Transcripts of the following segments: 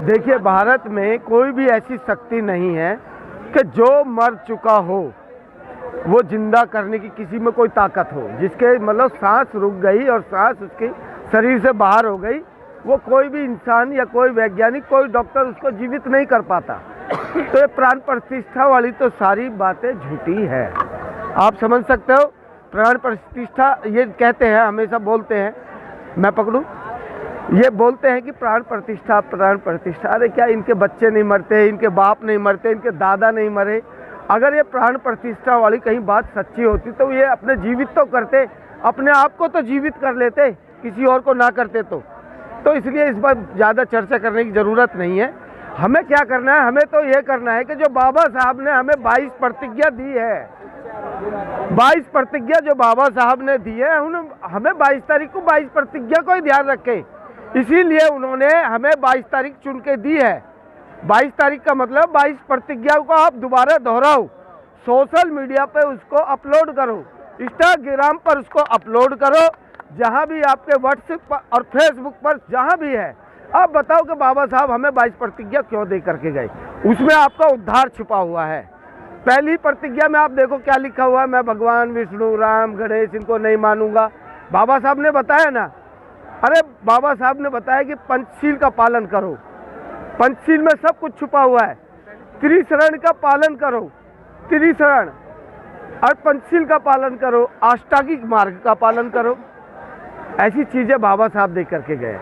देखिए, भारत में कोई भी ऐसी शक्ति नहीं है कि जो मर चुका हो वो जिंदा करने की किसी में कोई ताकत हो। जिसके मतलब सांस रुक गई और सांस उसके शरीर से बाहर हो गई, वो कोई भी इंसान या कोई वैज्ञानिक, कोई डॉक्टर उसको जीवित नहीं कर पाता। तो ये प्राण प्रतिष्ठा वाली तो सारी बातें झूठी है। आप समझ सकते हो, प्राण प्रतिष्ठा ये कहते हैं, हमेशा बोलते हैं, मैं पकड़ूं, ये बोलते हैं कि प्राण प्रतिष्ठा, प्राण प्रतिष्ठा। अरे क्या इनके बच्चे नहीं मरते, इनके बाप नहीं मरते, इनके दादा नहीं मरे? अगर ये प्राण प्रतिष्ठा वाली कहीं बात सच्ची होती तो ये अपने जीवित तो करते, अपने आप को तो जीवित कर लेते, किसी और को ना करते तो इसलिए इस बार ज़्यादा चर्चा करने की ज़रूरत नहीं है। हमें क्या करना है, हमें तो ये करना है कि जो बाबा साहब ने हमें 22 प्रतिज्ञा दी है, 22 प्रतिज्ञा जो बाबा साहब ने दी है, हमें 22 तारीख को 22 प्रतिज्ञा को ही ध्यान रखें। इसीलिए उन्होंने हमें 22 तारीख चुन के दी है। 22 तारीख का मतलब 22 प्रतिज्ञाओं को आप दोबारा दोहराओ, सोशल मीडिया पे उसको अपलोड करो, इंस्टाग्राम पर उसको अपलोड करो, जहाँ भी आपके व्हाट्सएप और फेसबुक पर जहाँ भी है, आप बताओ कि बाबा साहब हमें 22 प्रतिज्ञा क्यों दे करके गए। उसमें आपका उद्धार छिपा हुआ है। पहली प्रतिज्ञा में आप देखो क्या लिखा हुआ है, मैं भगवान विष्णु, राम, गणेश इनको नहीं मानूंगा। बाबा साहब ने बताया ना, अरे बाबा साहब ने बताया कि पंचशील का पालन करो। पंचशील में सब कुछ छुपा हुआ है। त्रिशरण का पालन करो, त्रिशरण और पंचशील का पालन करो, अष्टांगिक मार्ग का पालन करो। ऐसी चीजें बाबा साहब दे करके गए।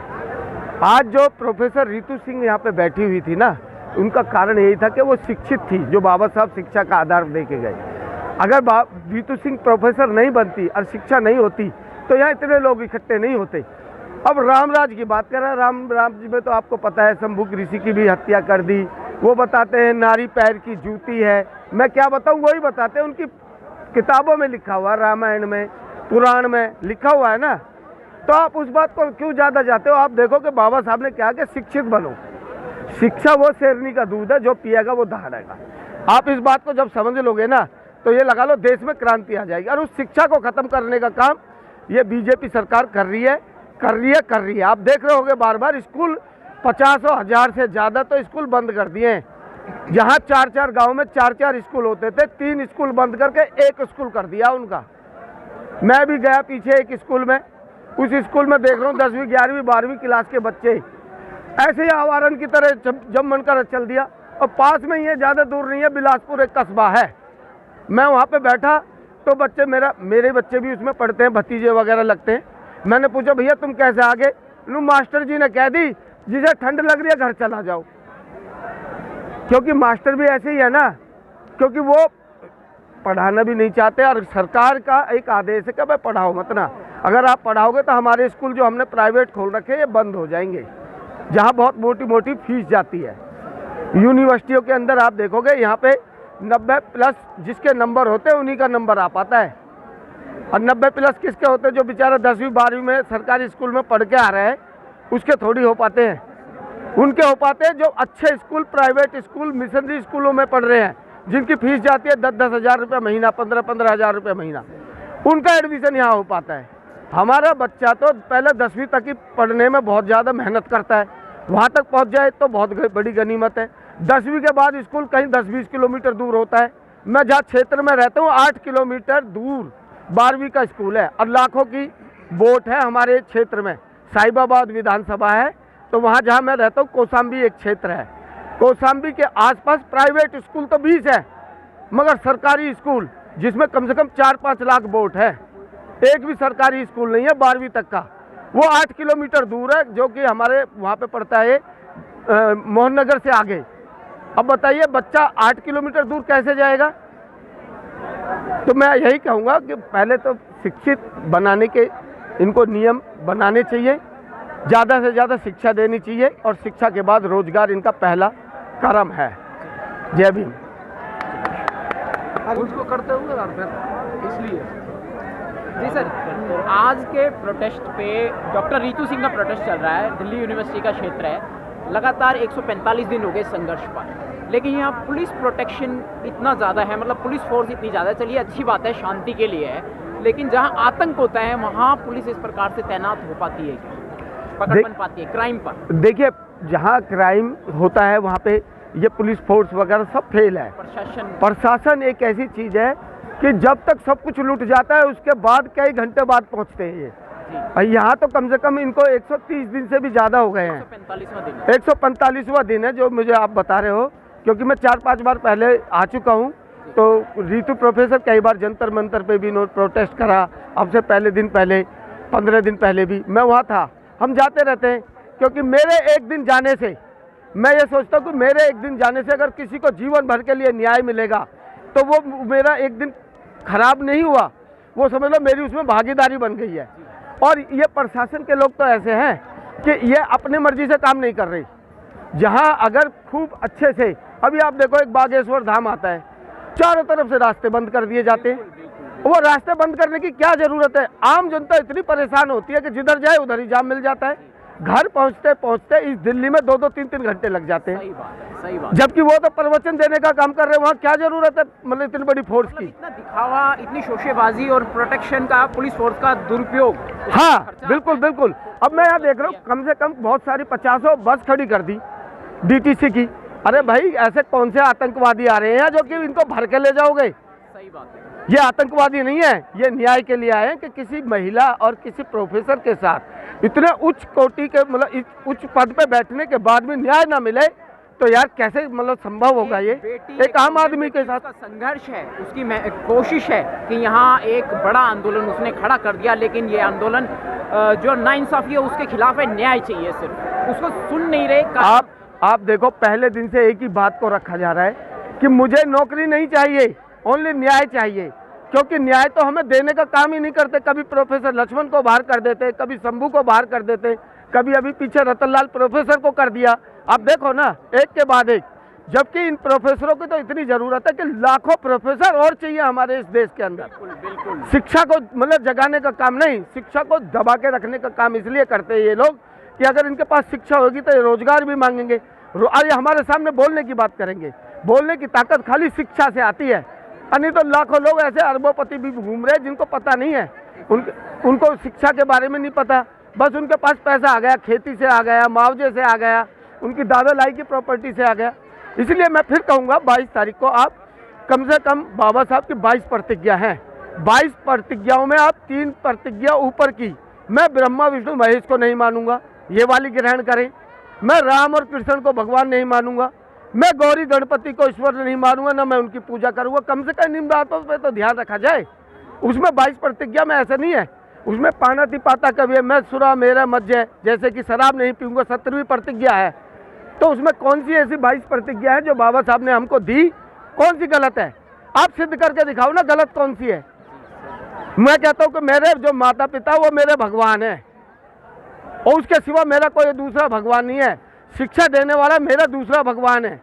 आज जो प्रोफेसर रितु सिंह यहाँ पे बैठी हुई थी ना, उनका कारण यही था कि वो शिक्षित थी, जो बाबा साहब शिक्षा का आधार दे के गए। अगर रितु सिंह प्रोफेसर नहीं बनती और शिक्षा नहीं होती तो यहाँ इतने लोग इकट्ठे नहीं होते। अब रामराज की बात कर रहे हैं, राम जी में तो आपको पता है शंभुक ऋषि की भी हत्या कर दी। वो बताते हैं नारी पैर की जूती है। मैं क्या बताऊँ, वही बताते हैं, उनकी किताबों में लिखा हुआ, रामायण में, पुराण में लिखा हुआ है ना। तो आप उस बात को क्यों ज़्यादा जाते हो? आप देखो कि बाबा साहब ने क्या कि शिक्षित बनो। शिक्षा वो शेरनी का दूध है, जो पिएगा वो दहाड़ेगा। आप इस बात को जब समझ लोगे ना, तो ये लगा लो देश में क्रांति आ जाएगी। और उस शिक्षा को खत्म करने का काम ये बीजेपी सरकार कर रही है। आप देख रहे होगे बार बार स्कूल 50 और 1000 से ज़्यादा तो स्कूल बंद कर दिए हैं। जहाँ 4-4 गाँव में 4-4 स्कूल होते थे, 3 स्कूल बंद करके 1 स्कूल कर दिया उनका। मैं भी गया पीछे एक स्कूल में, उस स्कूल में देख रहा हूँ 10वीं 11वीं 12वीं क्लास के बच्चे ऐसे ही आवारन की तरह जब मन कर चल दिया। और पास में ही है, ज़्यादा दूर नहीं है, बिलासपुर एक कस्बा है। मैं वहाँ पे बैठा तो बच्चे, मेरे बच्चे भी उसमें पढ़ते हैं, भतीजे वगैरह लगते हैं। मैंने पूछा भैया तुम कैसे आ गए? मास्टर जी ने कह दी जिसे ठंड लग रही है घर चला जाओ। क्योंकि मास्टर भी ऐसे ही है ना, क्योंकि वो पढ़ाना भी नहीं चाहते और सरकार का एक आदेश है कि भाई पढ़ाओ मत ना। अगर आप पढ़ाओगे तो हमारे स्कूल जो हमने प्राइवेट खोल रखे हैं ये बंद हो जाएंगे, जहाँ बहुत मोटी मोटी फीस जाती है। यूनिवर्सिटियों के अंदर आप देखोगे यहाँ पे 90+ जिसके नंबर होते हैं उन्हीं का नंबर आ पाता है। और 90+ किसके होते हैं? जो बेचारा 10वीं 12वीं में सरकारी स्कूल में पढ़ के आ रहे हैं, उसके थोड़ी हो पाते हैं। उनके हो पाते हैं जो अच्छे स्कूल, प्राइवेट स्कूल, मिशनरी स्कूलों में पढ़ रहे हैं, जिनकी फीस जाती है 10-10 हज़ार रुपये महीना, 15-15 हज़ार रुपये महीना। उनका एडमिशन यहाँ हो पाता है। हमारा बच्चा तो पहले 10वीं तक ही पढ़ने में बहुत ज़्यादा मेहनत करता है, वहाँ तक पहुँच जाए तो बहुत बड़ी गनीमत है। 10वीं के बाद स्कूल कहीं 10-20 किलोमीटर दूर होता है। मैं जहाँ क्षेत्र में रहता हूँ 8 किलोमीटर दूर 12वीं का स्कूल है और लाखों की वोट है हमारे क्षेत्र में। साहिबाबाद विधानसभा है, तो वहाँ जहाँ मैं रहता हूँ कौशाम्बी एक क्षेत्र है। कौशाम्बी के आसपास प्राइवेट स्कूल तो 20 है, मगर सरकारी स्कूल जिसमें कम से कम 4-5 लाख वोट है, एक भी सरकारी स्कूल नहीं है 12वीं तक का। वो 8 किलोमीटर दूर है, जो कि हमारे वहाँ पे पड़ता है मोहन नगर से आगे। अब बताइए बच्चा 8 किलोमीटर दूर कैसे जाएगा? तो मैं यही कहूँगा कि पहले तो शिक्षित बनाने के इनको नियम बनाने चाहिए, ज़्यादा से ज़्यादा शिक्षा देनी चाहिए और शिक्षा के बाद रोजगार इनका पहला कर्म है। जय भीम। उसको करते हुए और फिर इसलिए जी सर, आज के प्रोटेस्ट पे डॉक्टर रितु सिंह का प्रोटेस्ट चल रहा है, दिल्ली यूनिवर्सिटी का क्षेत्र है। लगातार 145 दिन हो गए संघर्ष पर, लेकिन यहाँ पुलिस प्रोटेक्शन इतना ज़्यादा है, मतलब पुलिस फोर्स इतनी ज़्यादा, चलिए अच्छी बात है, शांति के लिए है, लेकिन जहाँ आतंक होता है वहाँ पुलिस इस प्रकार से तैनात हो पाती है, पकड़ बन पाती है क्राइम पर? देखिए जहाँ क्राइम होता है वहाँ पे ये पुलिस फोर्स वगैरह सब फेल है। प्रशासन एक ऐसी चीज़ है कि जब तक सब कुछ लूट जाता है उसके बाद कई घंटे बाद पहुँचते हैं ये। और यहाँ तो कम से कम इनको 130 दिन से भी ज़्यादा हो गए हैं। 145वां दिन है जो मुझे आप बता रहे हो, क्योंकि मैं 4-5 बार पहले आ चुका हूँ। तो रीतू प्रोफेसर कई बार जंतर मंतर पे भी इन्होंने प्रोटेस्ट करा, अब से पहले दिन पहले 15 दिन पहले भी मैं वहाँ था। हम जाते रहते हैं क्योंकि मेरे एक दिन जाने से मैं ये सोचता हूँ कि मेरे एक दिन जाने से अगर किसी को जीवन भर के लिए न्याय मिलेगा तो वो मेरा एक दिन खराब नहीं हुआ, वो समझ लो मेरी उसमें भागीदारी बन गई है। और ये प्रशासन के लोग तो ऐसे हैं कि ये अपनी मर्जी से काम नहीं कर रही। जहाँ अगर खूब अच्छे से, अभी आप देखो एक बागेश्वर धाम आता है, चारों तरफ से रास्ते बंद कर दिए जाते हैं। वो रास्ते बंद करने की क्या जरूरत है? आम जनता इतनी परेशान होती है कि जिधर जाए उधर ही जाम मिल जाता है। घर पहुंचते पहुंचते इस दिल्ली में 2-2, 3-3 घंटे लग जाते हैं। सही बात। जबकि वो तो प्रवचन देने का काम कर रहे हैं, वहाँ क्या जरूरत है मतलब इतनी बड़ी फोर्स की? इतना दिखावा, इतनी शोशेबाजी और प्रोटेक्शन का, पुलिस फोर्स का दुरुपयोग। हाँ बिल्कुल बिल्कुल। अब मैं यहाँ देख रहा हूँ कम से कम बहुत सारी 50 बस खड़ी कर दी DTC की। अरे भाई ऐसे कौन से आतंकवादी आ रहे हैं जो कि इनको भर के ले जाओगे? सही बात है। ये आतंकवादी नहीं है, ये न्याय के लिए आए हैं कि किसी महिला और किसी प्रोफेसर के साथ इतने उच्च कोटि के मतलब उच्च पद पे बैठने के बाद भी न्याय ना मिले तो यार कैसे मतलब संभव होगा? ये एक आम आदमी के साथ संघर्ष है, उसकी कोशिश है कि यहाँ एक बड़ा आंदोलन उसने खड़ा कर दिया, लेकिन ये आंदोलन जो नाइंसाफी है उसके खिलाफ है। न्याय चाहिए, सिर्फ उसको सुन नहीं रहे। आप देखो पहले दिन से एक ही बात को रखा जा रहा है कि मुझे नौकरी नहीं चाहिए, ओनली न्याय चाहिए। क्योंकि न्याय तो हमें देने का काम ही नहीं करते। कभी प्रोफेसर लक्ष्मण को बाहर कर देते, कभी शंभू को बाहर कर देते, कभी अभी पीछे रतनलाल प्रोफेसर को कर दिया। आप देखो ना एक के बाद एक, जबकि इन प्रोफेसरों की तो इतनी ज़रूरत है कि लाखों प्रोफेसर और चाहिए हमारे इस देश के अंदर। बिल्कुल। शिक्षा को मतलब जगाने का काम नहीं, शिक्षा को दबा के रखने का काम इसलिए करते हैं ये लोग कि अगर इनके पास शिक्षा होगी तो ये रोजगार भी मांगेंगे और ये हमारे सामने बोलने की बात करेंगे। बोलने की ताकत खाली शिक्षा से आती है। नहीं तो लाखों लोग ऐसे अरबोपति भी घूम रहे हैं जिनको पता नहीं है, उनको शिक्षा के बारे में नहीं पता। बस उनके पास पैसा आ गया, खेती से आ गया, मुआवजे से आ गया, उनकी दादा लाई की प्रॉपर्टी से आ गया। इसलिए मैं फिर कहूँगा 22 तारीख को आप कम से कम बाबा साहब की 22 प्रतिज्ञा हैं। 22 प्रतिज्ञाओं में आप 3 प्रतिज्ञा ऊपर की, मैं ब्रह्मा विष्णु महेश को नहीं मानूंगा, ये वाली ग्रहण करें। मैं राम और कृष्ण को भगवान नहीं मानूंगा, मैं गौरी गणपति को ईश्वर नहीं मानूंगा, ना मैं उनकी पूजा करूंगा। कम से कम इन बातों पे तो ध्यान रखा जाए। उसमें 22 प्रतिज्ञा में ऐसा नहीं है, उसमें पानाति पाता कवि है, मैं सुरा मेरा मज्जय, जैसे कि शराब नहीं पीऊंगा 17वीं प्रतिज्ञा है। तो उसमें कौन सी ऐसी 22 प्रतिज्ञा है जो बाबा साहब ने हमको दी, कौन सी गलत है? आप सिद्ध करके दिखाओ ना गलत कौन सी है। मैं कहता हूँ कि मेरे जो माता पिता वो मेरे भगवान है और उसके सिवा मेरा कोई दूसरा भगवान नहीं है। शिक्षा देने वाला मेरा दूसरा भगवान है।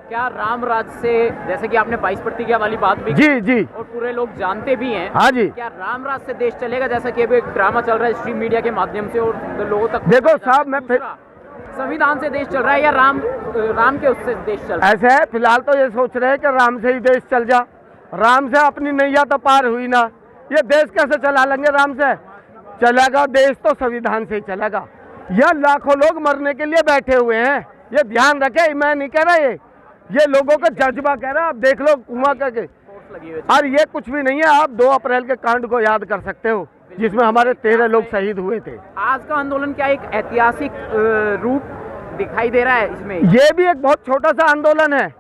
क्या राम राज से, जैसे कि आपने 22 प्रतिज्ञा वाली बात भी जी जी और पूरे लोग जानते भी हैं, हाँ जी, क्या राम राज से देश चलेगा? जैसा कि अभी एक ड्रामा चल रहा है स्ट्रीम मीडिया के माध्यम से और लोगों तक। देखो साहब, मैं फिर संविधान से देश चल रहा है या राम के उससे देश चल रहा है? ऐसे है, फिलहाल तो ये सोच रहे हैं कि राम से ही देश चल जा, राम से अपनी नैया तो पार हुई ना, ये देश कैसे चला लेंगे? राम से चलेगा देश तो संविधान से ही चलेगा। यह लाखों लोग मरने के लिए बैठे हुए हैं, ये ध्यान रखे। मैं नहीं कह रहा, ये लोगों का जज्बा कह रहा। आप देख लो कुआं करके, और ये कुछ भी नहीं है। आप 2 अप्रैल के कांड को याद कर सकते हो जिसमें हमारे 13 लोग शहीद हुए थे। आज का आंदोलन क्या एक ऐतिहासिक रूप दिखाई दे रहा है इसमें? ये भी एक बहुत छोटा सा आंदोलन है।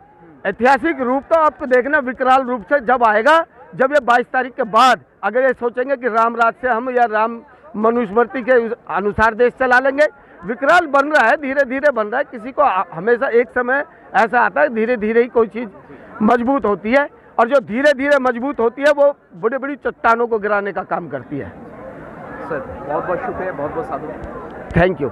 ऐतिहासिक रूप तो आपको देखना विकराल रूप से जब आएगा, जब ये 22 तारीख के बाद अगर ये सोचेंगे कि राम राज से हम या राम मनुस्मृति के अनुसार देश चला लेंगे। विकराल बन रहा है, धीरे धीरे बन रहा है। किसी को हमेशा एक समय ऐसा आता है धीरे धीरे ही कोई चीज़ मजबूत होती है, और जो धीरे धीरे मजबूत होती है वो बड़ी बड़ी चट्टानों को गिराने का काम करती है। सर बहुत बहुत शुक्रिया, बहुत बहुत साधु। Thank you.